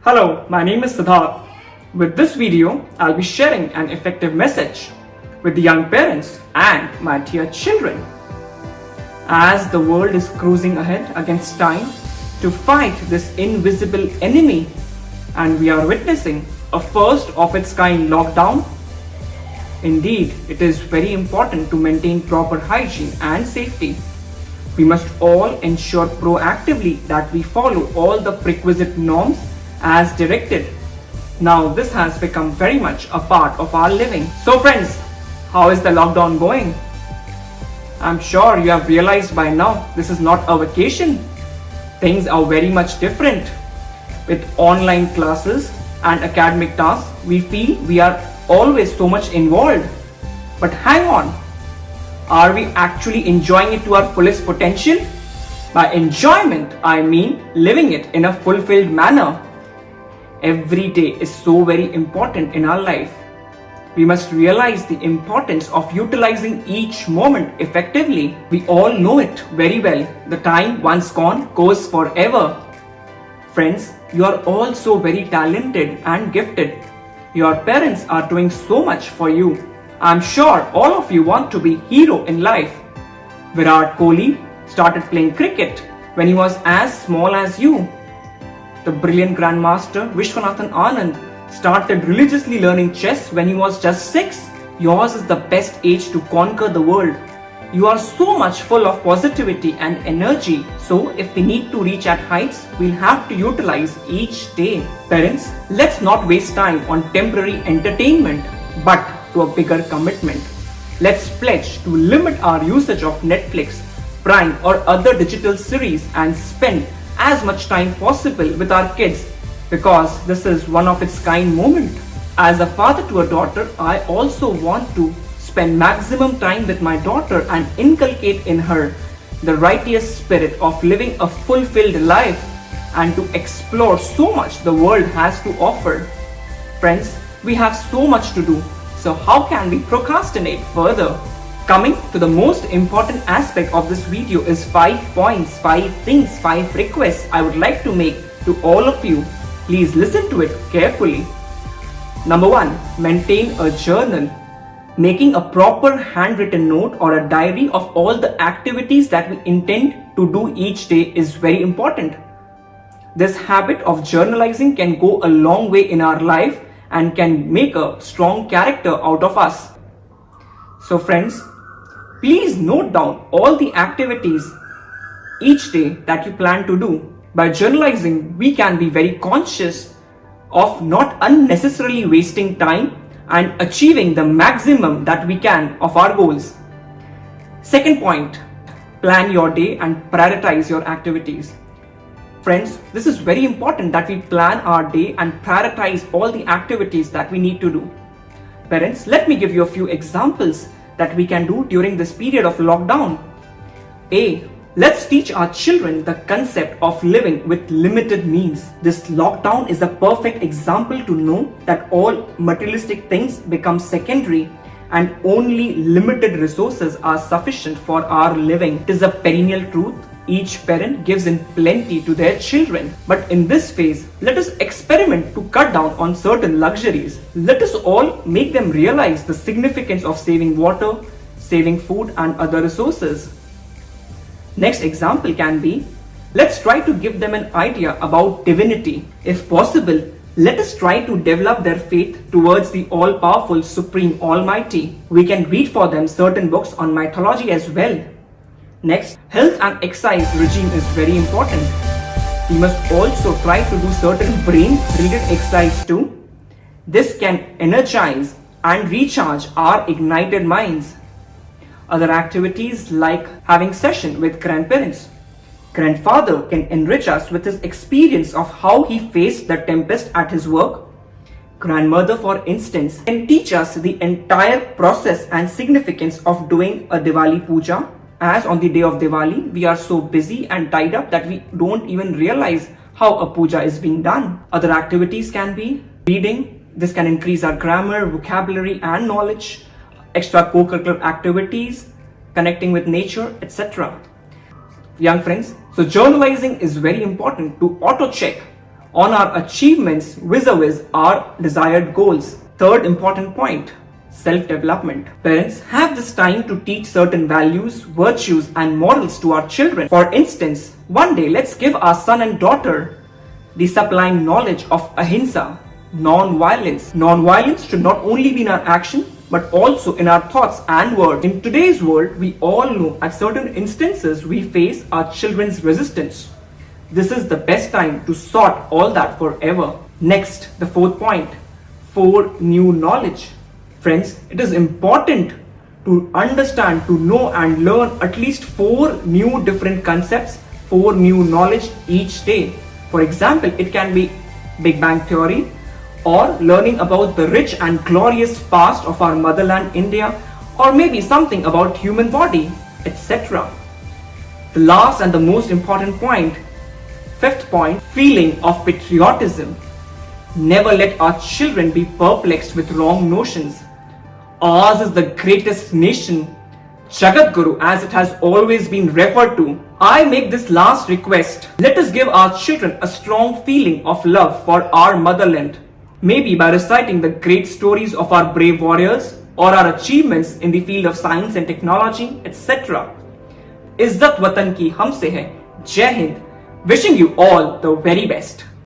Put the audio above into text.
Hello, my name is Siddharth. With this video, I'll be sharing an effective message with the young parents and my dear children. As the world is cruising ahead against time to fight this invisible enemy, and we are witnessing a first of its kind lockdown, indeed, it is very important to maintain proper hygiene and safety. We must all ensure proactively that we follow all the prerequisite norms as directed. Now this has become very much a part of our living. So friends, how is the lockdown going? I'm sure you have realized by now this is not a vacation. Things are very much different. With online classes and academic tasks, we feel we are always so much involved. But hang on, are we actually enjoying it to our fullest potential? By enjoyment, I mean living it in a fulfilled manner. Every day is so very important in our life. We must realize the importance of utilizing each moment effectively. We all know it very well. The time once gone goes forever. Friends, you are all so very talented and gifted. Your parents are doing so much for you. I'm sure all of you want to be hero in life. Virat Kohli started playing cricket when he was as small as you. The brilliant grandmaster Vishwanathan Anand started religiously learning chess when he was just 6. Yours is the best age to conquer the world. You are so much full of positivity and energy. So if we need to reach at heights, we'll have to utilize each day. Parents, let's not waste time on temporary entertainment, but to a bigger commitment. Let's pledge to limit our usage of Netflix, Prime or other digital series and spend as much time possible with our kids, because this is one of its kind moment. As a father to a daughter, I also want to spend maximum time with my daughter and inculcate in her the righteous spirit of living a fulfilled life and to explore so much the world has to offer. Friends, we have so much to do, so how can we procrastinate further? Coming to the most important aspect of this video is 5 points, 5 things, 5 requests I would like to make to all of you. Please listen to it carefully. Number 1, maintain a journal. Making a proper handwritten note or a diary of all the activities that we intend to do each day is very important. This habit of journalizing can go a long way in our life and can make a strong character out of us. So friends, please note down all the activities each day that you plan to do. By journalizing, we can be very conscious of not unnecessarily wasting time and achieving the maximum that we can of our goals. Second point, plan your day and prioritize your activities. Friends, this is very important that we plan our day and prioritize all the activities that we need to do. Parents, let me give you a few examples that we can do during this period of lockdown. A. Let's teach our children the concept of living with limited means. This lockdown is a perfect example to know that all materialistic things become secondary and only limited resources are sufficient for our living. It is a perennial truth. Each parent gives in plenty to their children. But in this phase, let us experiment to cut down on certain luxuries. Let us all make them realize the significance of saving water, saving food and other resources. Next example can be, let's try to give them an idea about divinity. If possible, let us try to develop their faith towards the all-powerful Supreme Almighty. We can read for them certain books on mythology as well. Next, health and exercise regime is very important. We must also try to do certain brain-related exercise too. This can energize and recharge our ignited minds. Other activities like having session with grandparents. Grandfather can enrich us with his experience of how he faced the tempest at his work. Grandmother, for instance, can teach us the entire process and significance of doing a Diwali puja. As on the day of Diwali, we are so busy and tied up that we don't even realize how a puja is being done. Other activities can be reading. This can increase our grammar, vocabulary and knowledge. Extra co-curricular activities, connecting with nature, etc. Young friends, so journalizing is very important to auto-check on our achievements vis-a-vis our desired goals. Third important point, self-development. Parents have this time to teach certain values, virtues and morals to our children. For instance, one day let's give our son and daughter the sublime knowledge of ahimsa, non-violence. Non-violence should not only be in our action but also in our thoughts and words. In today's world, we all know at certain instances we face our children's resistance. This is the best time to sort all that forever. Next, the fourth point, new knowledge. Friends, it is important to understand, to know and learn at least 4 new different concepts, 4 new knowledge each day. For example, it can be Big Bang Theory, or learning about the rich and glorious past of our motherland India, or maybe something about human body, etc. The last and the most important point, fifth point, feeling of patriotism. Never let our children be perplexed with wrong notions. Ours is the greatest nation, Jagat Guru, as it has always been referred to. I make this last request. Let us give our children a strong feeling of love for our motherland. Maybe by reciting the great stories of our brave warriors or our achievements in the field of science and technology, etc. Izzat Watan ki humse hai. Jai Hind. Wishing you all the very best.